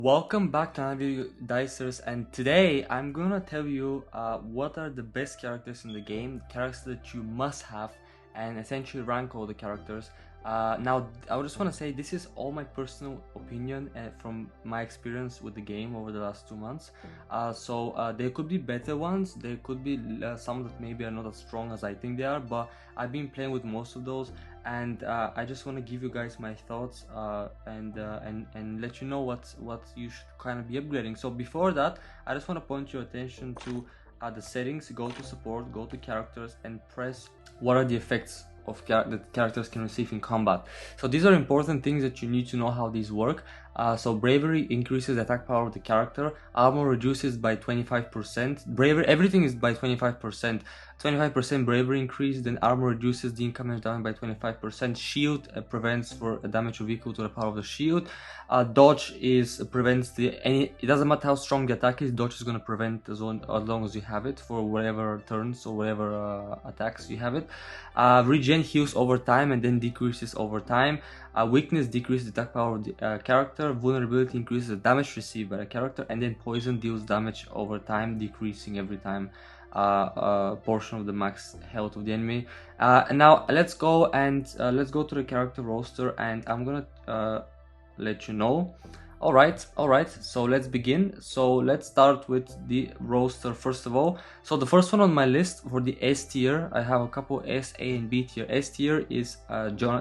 Welcome back to another video, Dicers, and today I'm gonna tell you what are the best characters in the game, characters that you must have, and essentially rank all the characters. Now, I just want to say this is all my personal opinion from my experience with the game over the last 2 months. There could be better ones, there could be some that maybe are not as strong as I think they are, but I've been playing with most of those, and I just want to give you guys my thoughts and let you know what you should kind of be upgrading. So before that, I just want to point your attention to the settings. Go to support, go to characters, and press what are the effects of that characters can receive in combat. So these are important things that you need to know how these work. So bravery increases the attack power of the character, armor reduces by 25%, bravery, everything is by 25%, 25% bravery increase, then armor reduces the incoming damage by 25%, shield prevents for a damage of equal to the power of the shield, dodge prevents it doesn't matter how strong the attack is, dodge is going to prevent as long as you have it for whatever turns or whatever attacks you have it. Regen heals over time and then decreases over time. Weakness decreases the attack power of the character, vulnerability increases the damage received by the character, and then poison deals damage over time, decreasing every time portion of the max health of the enemy. And now let's go to the character roster, and I'm gonna let you know. Alright, so let's begin. So let's start with the roster first of all. So the first one on my list for the S tier, I have a couple S, A, and B tier. S tier is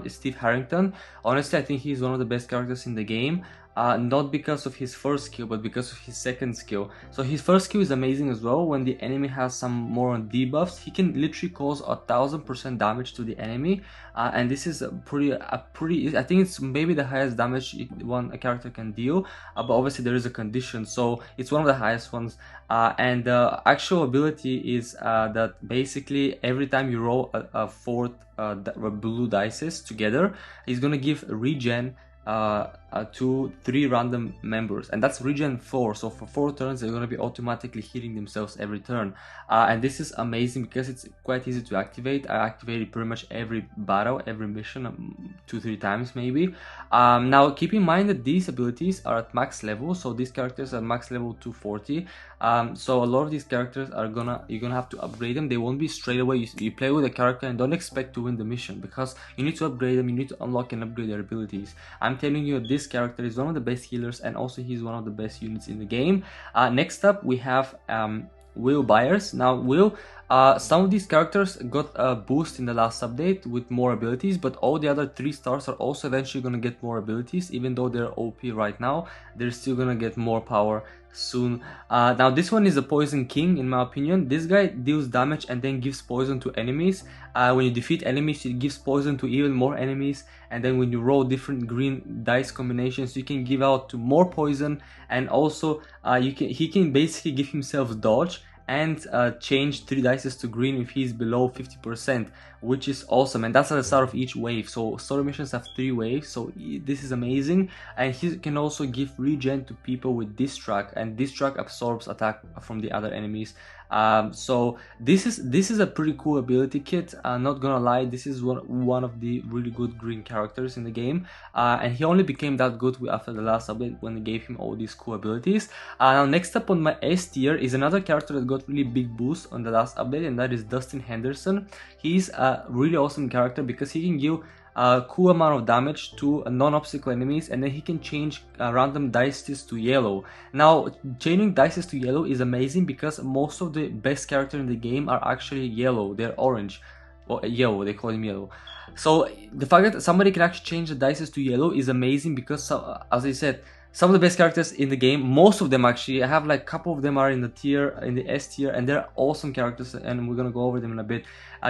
Steve Harrington. Honestly, I think he's one of the best characters in the game. Not because of his first skill, but because of his second skill. So his first skill is amazing as well. When the enemy has some more debuffs, he can literally cause 1000% damage to the enemy, and this is pretty. I think it's maybe the highest damage a character can deal. But obviously there is a condition, so it's one of the highest ones. And the actual ability is that basically every time you roll a fourth blue dices together, he's gonna give regen to 3 random members, and that's regen 4, so for 4 turns they're going to be automatically healing themselves every turn, and this is amazing because it's quite easy to activate. I activated pretty much every battle, every mission 2-3 times maybe. Now keep in mind that these abilities are at max level, so these characters are max level 240. So a lot of these characters you're gonna have to upgrade them. They won't be straight away. You play with a character and don't expect to win the mission, because you need to upgrade them, you need to unlock and upgrade their abilities. I'm telling you, this character is one of the best healers, and also he's one of the best units in the game. Next up we have Will Byers. Now Will, some of these characters got a boost in the last update with more abilities, but all the other 3 stars are also eventually gonna get more abilities. Even though they're OP right now, they're still gonna get more power soon. Now this one is a poison king in my opinion. This guy deals damage and then gives poison to enemies. When you defeat enemies, it gives poison to even more enemies, and then when you roll different green dice combinations, you can give out to more poison, and also he can basically give himself dodge and change 3 dices to green if he's below 50%, which is awesome, and that's at the start of each wave. So story missions have 3 waves, so this is amazing. And he can also give regen to people with distract, and distract absorbs attack from the other enemies. So this is a pretty cool ability kit. Not gonna lie, this is one of the really good green characters in the game, and he only became that good after the last update when they gave him all these cool abilities. Now next up on my S tier is another character that got really big boost on the last update, and that is Dustin Henderson. He's a really awesome character because he can give a cool amount of damage to non-obstacle enemies, and then he can change random dices to yellow. Now changing dices to yellow is amazing because most of the best characters in the game are actually yellow. They're orange or yellow, they call him yellow. So the fact that somebody can actually change the dices to yellow is amazing because as I said, some of the best characters in the game, most of them actually, I have like a couple of them are in the S tier, and they're awesome characters, and we're gonna go over them in a bit.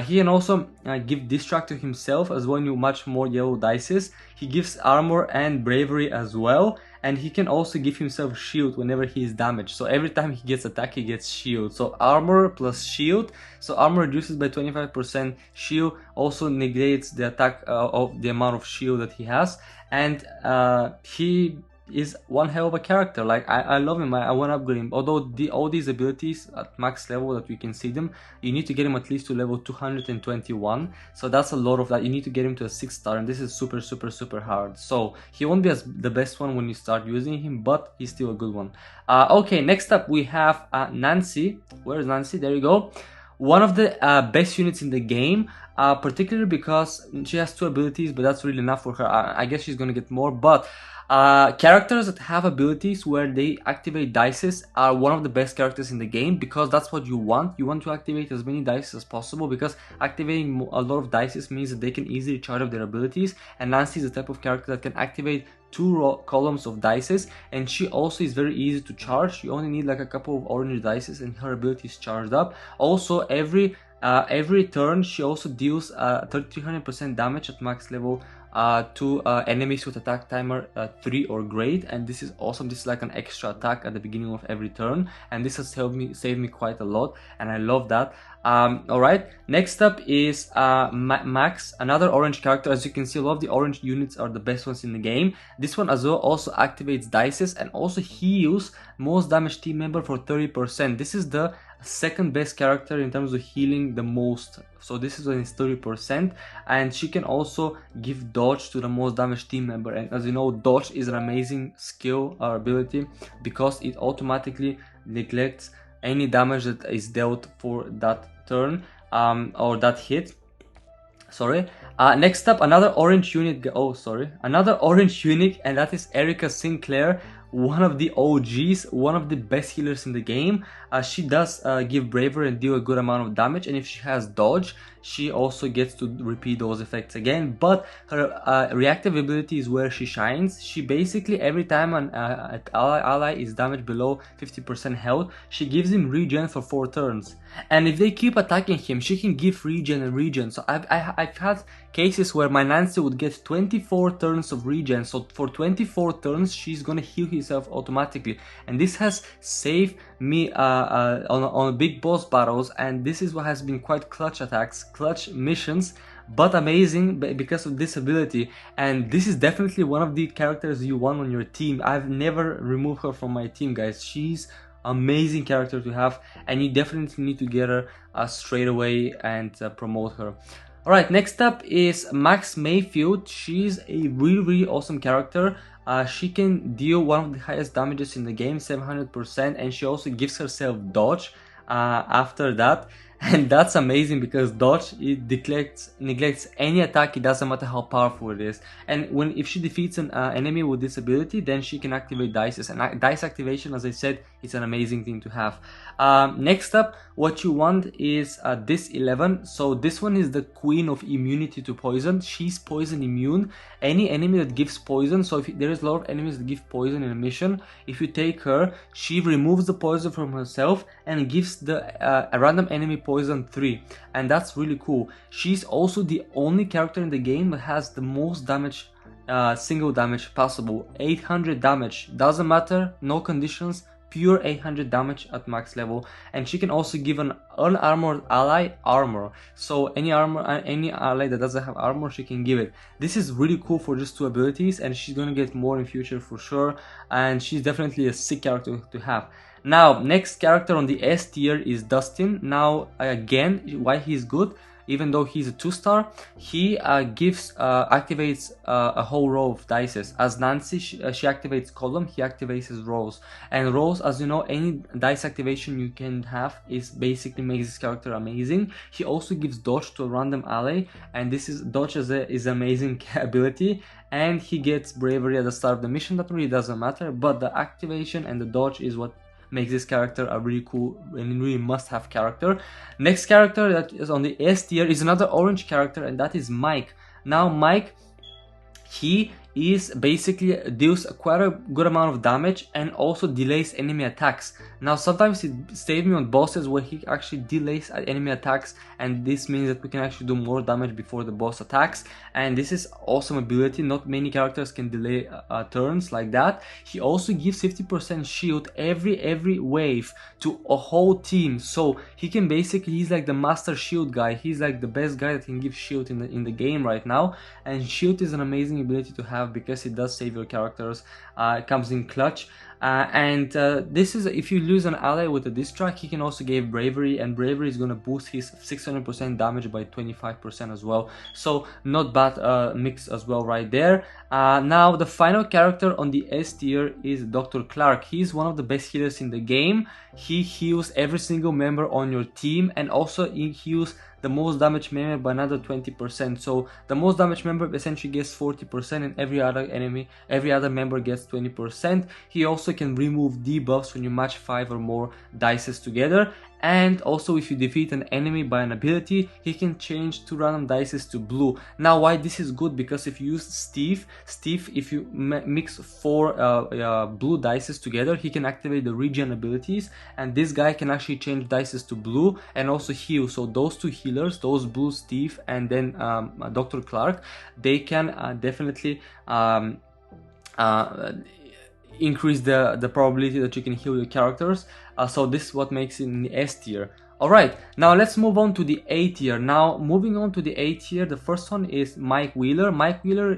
He can also give distract to himself as well, you much more yellow dices. He gives armor and bravery as well, and he can also give himself shield whenever he is damaged. So every time he gets attacked, he gets shield. So armor plus shield. So armor reduces by 25%. Shield also negates the attack of the amount of shield that he has, and is one hell of a character. Like I love him. I want to upgrade him. Although all these abilities at max level that we can see them, you need to get him at least to level 221. So that's a lot of that. You need to get him to a 6-star, and this is super hard. So he won't be as the best one when you start using him, but he's still a good one. Okay, next up we have Nancy. Where is Nancy? There you go. One of the best units in the game, particularly because she has 2 abilities, but that's really enough for her. I guess she's gonna get more, but characters that have abilities where they activate dices are one of the best characters in the game, because that's what you want. You want to activate as many dices as possible, because activating a lot of dices means that they can easily charge up their abilities, and Nancy is the type of character that can activate 2 columns of dices, and she also is very easy to charge. You only need like a couple of orange dices and her ability is charged up. Also, every turn she also deals 300% damage at max level to enemies with attack timer 3 or great, and this is awesome. This is like an extra attack at the beginning of every turn, and this has saved me quite a lot, and I love that. Alright, next up is Max, another orange character. As you can see, a lot of the orange units are the best ones in the game. This one as well also activates dices and also heals most damage team member for 30%. This is the second best character in terms of healing the most, so this is when it's 30%, and she can also give dodge to the most damage team member. And as you know, dodge is an amazing skill or ability because it automatically neglects any damage that is dealt for that turn or that hit. Sorry. Next up, another orange unit. Another orange unit, and that is Erica Sinclair, one of the OGs, one of the best healers in the game. She does give bravery and deal a good amount of damage, and if she has dodge, she also gets to repeat those effects again. But her reactive ability is where she shines. She basically, every time an ally is damaged below 50% health, she gives him regen for 4 turns, and if they keep attacking him, she can give regen and regen. So I've had cases where my Nancy would get 24 turns of regen, so for 24 turns she's gonna heal herself automatically, and this has saved me on big boss battles, and this is what has been quite clutch attacks, clutch missions, but amazing because of this ability. And this is definitely one of the characters you want on your team. I've never removed her from my team, guys. She's amazing character to have, and you definitely need to get her straight away and promote her. Alright, next up is Max Mayfield. She's a really awesome character. She can deal one of the highest damages in the game, 700%, and she also gives herself dodge after that. And that's amazing because dodge, it neglects any attack. It doesn't matter how powerful it is. And if she defeats an enemy with this ability, then she can activate dices. And dice activation, as I said, is an amazing thing to have. Next up, what you want is this 11. So this one is the queen of immunity to poison. She's poison immune. Any enemy that gives poison, so if there is a lot of enemies that give poison in a mission, if you take her, she removes the poison from herself and gives a random enemy poison 3, and that's really cool. She's also the only character in the game that has the most damage, single damage possible, 800 damage. Doesn't matter, no conditions, pure 800 damage at max level. And she can also give an unarmored ally armor, so any ally that doesn't have armor, she can give it. This is really cool for just 2 abilities, and she's gonna get more in future for sure, and she's definitely a sick character to have. Now, next character on the S tier is Dustin. Now, again, why he's good, even though he's a 2-star, he activates a whole row of dices. As Nancy, she activates column, he activates his rows. And rows, as you know, any dice activation you can have is basically makes this character amazing. He also gives dodge to a random ally, and this is dodge is amazing ability. And he gets bravery at the start of the mission. That really doesn't matter, but the activation and the dodge is what makes this character a really cool and really must-have character. Next character that is on the S tier is another orange character, and that is Mike. Now Mike, he is basically deals quite a good amount of damage and also delays enemy attacks. Now sometimes it saves me on bosses where he actually delays enemy attacks, and this means that we can actually do more damage before the boss attacks, and this is awesome ability. Not many characters can delay turns like that. He also gives 50% shield every wave to a whole team, so he can basically, he's like the master shield guy. He's like the best guy that can give shield in the game right now, and shield is an amazing ability to have have because it does save your characters. It comes in clutch. This is if you lose an ally with a distract, he can also give bravery, and bravery is going to boost his 600% damage by 25% as well. So not bad mix as well right there. Now the final character on the S tier is Dr. Clark. He's one of the best healers in the game. He heals every single member on your team, and also he heals the most damage member by another 20%. So the most damage member essentially gets 40%, and every other member gets 20%. He also can remove debuffs when you match 5 or more dices together. And also if you defeat an enemy by an ability, he can change 2 random dices to blue. Now why this is good, because if you use Steve, if you mix 4 blue dices together, he can activate the regen abilities, and this guy can actually change dices to blue and also heal. So those 2 healers, those blue Steve and then Dr. Clark, they can definitely increase the probability that you can heal your characters. So this is what makes it in the S tier. Alright, now let's move on to the A tier. Now moving on to the A tier, the first one is Mike Wheeler. Mike Wheeler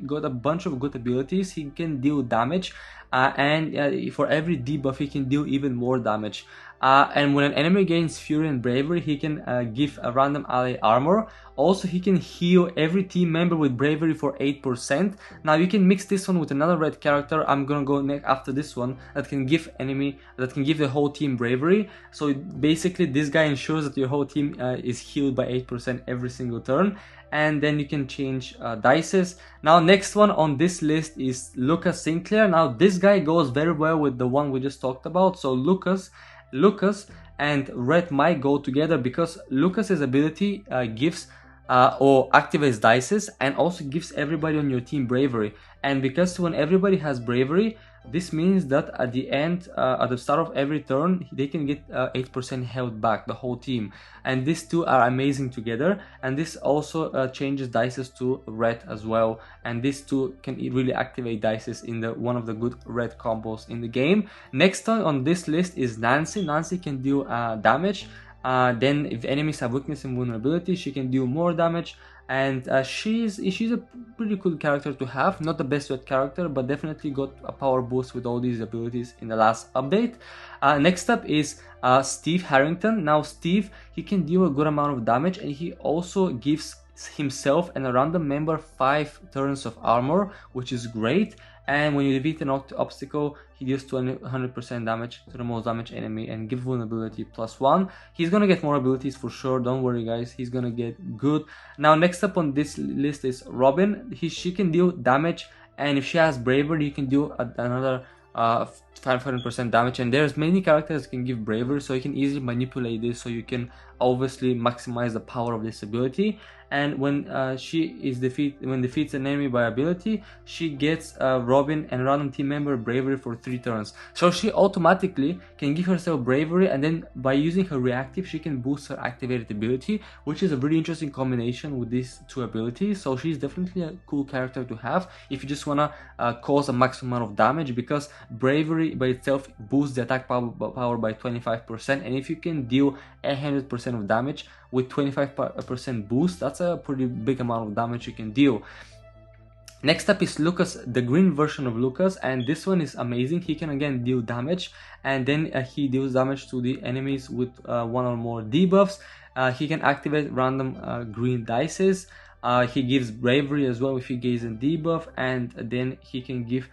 got a bunch of good abilities. He can deal damage, and for every debuff he can deal even more damage. And when an enemy gains Fury and Bravery, he can give a random ally armor. Also, he can heal every team member with Bravery for 8%. Now you can mix this one with another red character. I'm gonna go next after this one that can give the whole team Bravery. So basically, this guy ensures that your whole team is healed by 8% every single turn. And then you can change dices. Now next one on this list is Lucas Sinclair. Now this guy goes very well with the one we just talked about. So Lucas and Red Mike go together because Lucas's ability gives or activates dices and also gives everybody on your team bravery. And because when everybody has bravery, this means that at the end, at the start of every turn, they can get 8% health back, the whole team. And these two are amazing together. And this also changes dices to red as well. And these two can really activate dices in one of the good red combos in the game. Next on this list is Nancy. Nancy can deal damage. Then if enemies have weakness and vulnerability, she can deal more damage. And she's a pretty cool character to have. Not the best red character, but definitely got a power boost with all these abilities in the last update. Next up is Steve Harrington. Now Steve, he can deal a good amount of damage, and he also gives himself and a random member 5 turns of armor, which is great. And when you defeat an obstacle, he deals 100% damage to the most damaged enemy and give vulnerability +1. He's gonna get more abilities for sure, don't worry guys, he's gonna get good. Now next up on this list is Robin. She can deal damage, and if she has bravery, you can deal another 500% damage. And there's many characters that can give bravery, so you can easily manipulate this, so you can obviously maximize the power of this ability. And when defeats an enemy by ability, she gets Robin and random team member bravery for 3 turns. So she automatically can give herself bravery, and then by using her reactive, she can boost her activated ability, which is a really interesting combination with these 2 abilities. So she's definitely a cool character to have if you just wanna cause a maximum amount of damage, because bravery by itself boosts the attack power by 25%, and if you can deal 100% of damage with 25% boost, that's a pretty big amount of damage you can deal. Next up is Lucas, the green version of Lucas, and this one is amazing. He can again deal damage, and then he deals damage to the enemies with 1 or more debuffs. He can activate random green dices. He gives bravery as well if he gains a debuff, and then he can give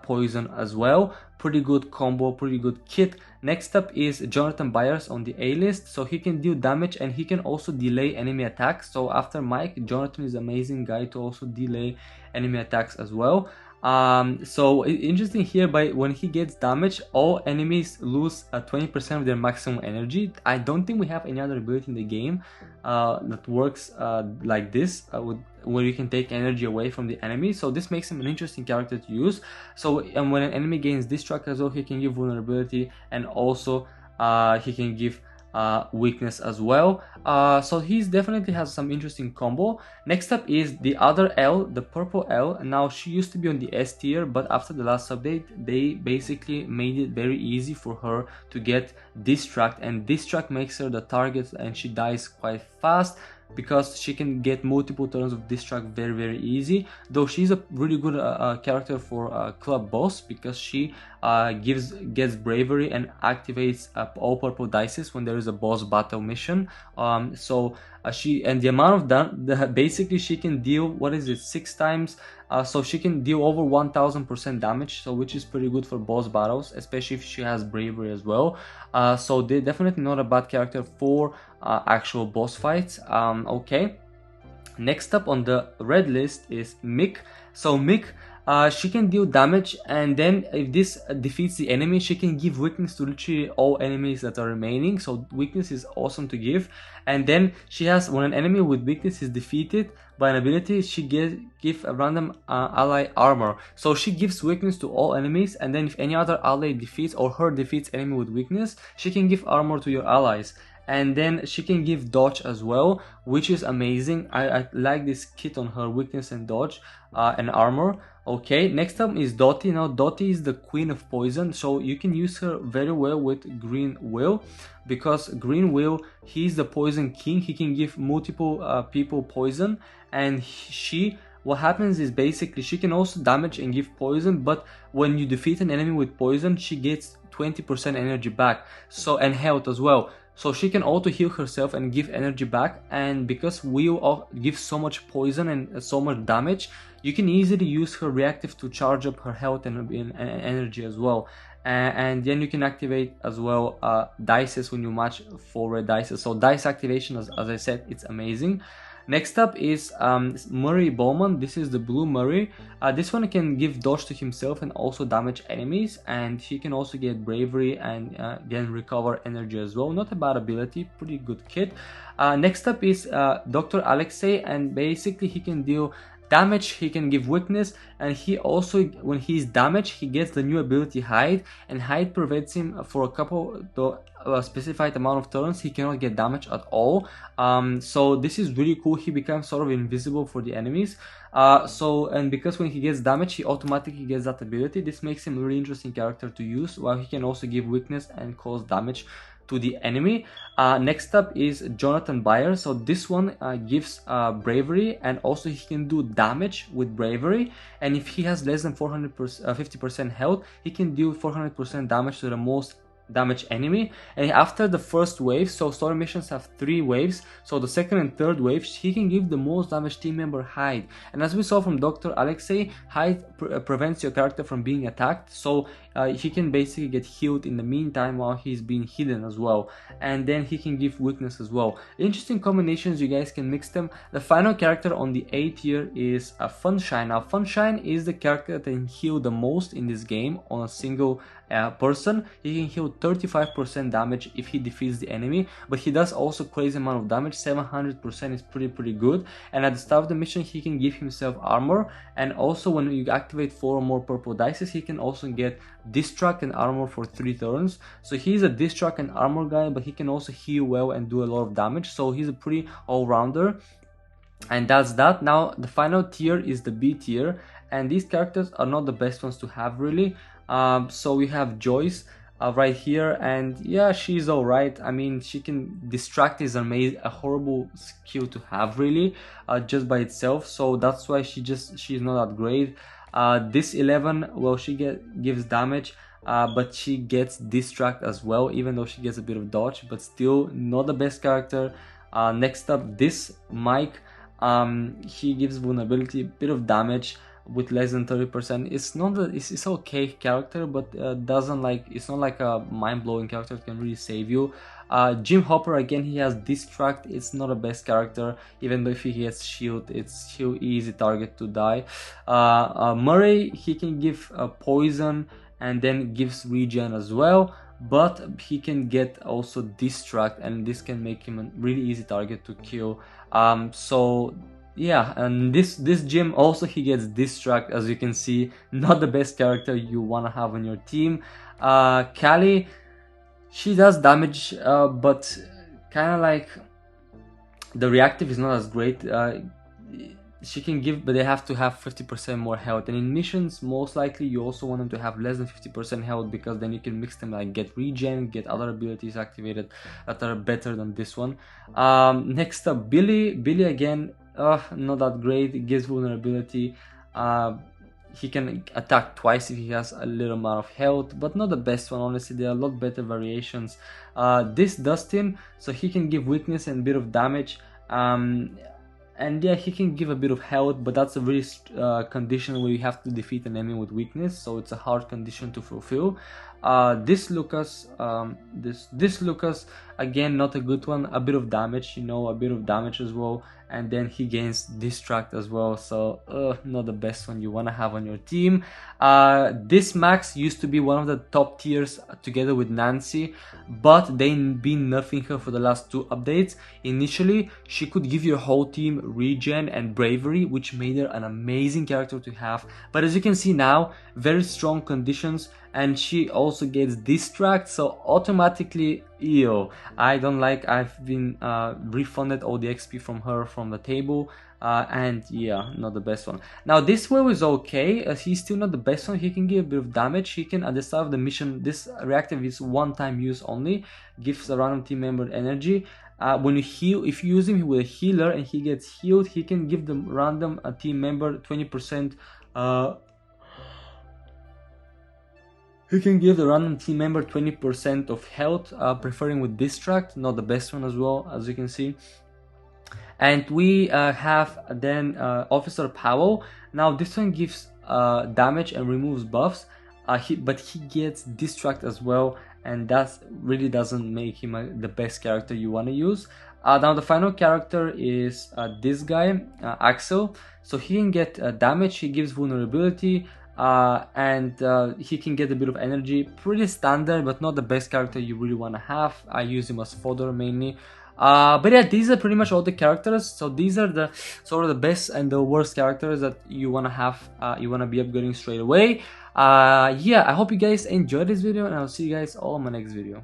poison as well. Pretty good combo, pretty good kit. Next up is Jonathan Byers on the A list. So he can deal damage, and he can also delay enemy attacks. So after Mike, Jonathan is an amazing guy to also delay enemy attacks as well. So interesting here, when he gets damage, all enemies lose 20% of their maximum energy. I don't think we have any other ability in the game that works like this, where you can take energy away from the enemy. So this makes him an interesting character to use. So and when an enemy gains distract as well, he can give vulnerability, and also he can give weakness as well. So he's definitely has some interesting combo. Next up is the other L, the purple L. Now she used to be on the S tier, but after the last update, they basically made it very easy for her to get distract, and distract makes her the target and she dies quite fast. because she can get multiple turns of distract very easy, though she's a really good character for club boss, because she gets bravery and activates all purple dices when there is a boss battle mission. She, and the amount of basically she can deal, what is it, 6 times, so she can deal over 1000% damage, so which is pretty good for boss battles, especially if she has bravery as well. So they're definitely not a bad character for actual boss fights. Okay, next up on the red list is Mick. So Mick, she can deal damage, and then if this defeats the enemy, she can give weakness to literally all enemies that are remaining. So weakness is awesome to give. And then she has, when an enemy with weakness is defeated by an ability, she give a random ally armor. So she gives weakness to all enemies, and then if any other ally defeats or her defeats enemy with weakness, she can give armor to your allies. And then she can give dodge as well, which is amazing. I like this kit on her, weakness and dodge and armor. Okay, next up is Dottie. Now Dottie is the queen of poison, so you can use her very well with Green Will, because Green Will, he's the poison king. He can give multiple people poison, and what happens is basically she can also damage and give poison, but when you defeat an enemy with poison, she gets 20% energy back, so, and health as well. So she can auto heal herself and give energy back, and because Will gives so much poison and so much damage, you can easily use her reactive to charge up her health and energy as well. And then you can activate as well dices when you match 4 red dices. So dice activation, as I said, it's amazing. Next up is Murray Bowman. This is the blue Murray. This one can give dodge to himself and also damage enemies, and he can also get bravery and then recover energy as well. Not a bad ability, pretty good kit. Next up is Dr. Alexei, and basically he can deal damage, he can give weakness, and he also, when he's damaged, he gets the new ability Hide, and Hide prevents him for a couple specified amount of turns. He cannot get damage at all. So this is really cool. He becomes sort of invisible for the enemies. And because when he gets damage, he automatically gets that ability. This makes him a really interesting character to use, while he can also give weakness and cause damage to the enemy. Next up is Jonathan Byer. So this one gives bravery, and also he can do damage with bravery, and if he has less than 50% health, he can deal 400% damage to the most damage enemy. And after the first wave, so story missions have 3 waves, so the second and third waves, he can give the most damage team member Hide. And as we saw from Dr. Alexei, Hide prevents your character from being attacked, so he can basically get healed in the meantime while he's being hidden as well. And then he can give weakness as well. Interesting combinations, you guys can mix them. The final character on the A tier is Funshine. Now Funshine is the character that can heal the most in this game on a single person. He can heal 35% damage if he defeats the enemy, but he does also crazy amount of damage. 700% is pretty good. And at the start of the mission, he can give himself armor, and also when you activate 4 or more purple dices, he can also get distract and armor for 3 turns. So he's a distract and armor guy, but he can also heal well and do a lot of damage, so he's a pretty all-rounder. And that's that. Now the final tier is the B tier, and these characters are not the best ones to have really. So we have Joyce right here, and yeah, she's alright. I mean, she can distract is amazing, a horrible skill to have really, just by itself, so that's why she's not that great. This 11, well, she gives damage, but she gets distract as well, even though she gets a bit of dodge, but still not the best character. Next up, this Mike, he gives vulnerability, a bit of damage with less than 30%. It's okay character, but it's not like a mind-blowing character that can really save you. Jim Hopper, again, he has distract. It's not a best character, even though if he gets shield, it's still easy target to die. Murray, he can give poison and then gives regen as well, but he can get also distract, and this can make him a really easy target to kill. So yeah, and this Jim also, he gets distract, as you can see. Not the best character you want to have on your team. Callie, she does damage, but kind of like the reactive is not as great. she can give, but they have to have 50% more health. And in missions, most likely you also want them to have less than 50% health, because then you can mix them, like get regen, get other abilities activated that are better than this one. Next up, Billy again, not that great. It gives vulnerability. He can attack twice if he has a little amount of health, but not the best one, honestly. There are a lot better variations. This Dustin, so he can give weakness and a bit of damage. And yeah, he can give a bit of health, but that's a very condition where you have to defeat an enemy with weakness, so it's a hard condition to fulfill. This Lucas, this Lucas, again, not a good one. A bit of damage, you know, a bit of damage as well, and then he gains distract as well, so not the best one you want to have on your team. This Max used to be one of the top tiers together with Nancy, but they've been nerfing her for the last 2 updates. Initially, she could give your whole team regen and bravery, which made her an amazing character to have, but as you can see now, very strong conditions, and she also gets distract, so automatically, ew, I don't like. I've been refunded all the XP from her from the table, and yeah, not the best one. Now this Will is okay, he's still not the best one. He can give a bit of damage. He can, at the start of the mission, this reactive is one-time use only, gives a random team member energy. When you heal, if you use him with a healer and he gets healed, he can give the random team member 20%. He can give the random team member 20% of health, preferring with distract, not the best one as well, as you can see. And we have then Officer Powell. Now this one gives damage and removes buffs, but he gets distract as well, and that really doesn't make him the best character you want to use. Now the final character is this guy, Axel. So he can get damage, he gives vulnerability, and he can get a bit of energy. Pretty standard, but not the best character you really want to have. I use him as fodder mainly. But yeah, these are pretty much all the characters. So these are the sort of the best and the worst characters that you want to have, you want to be upgrading straight away. Yeah, I hope you guys enjoyed this video, and I'll see you guys all in my next video.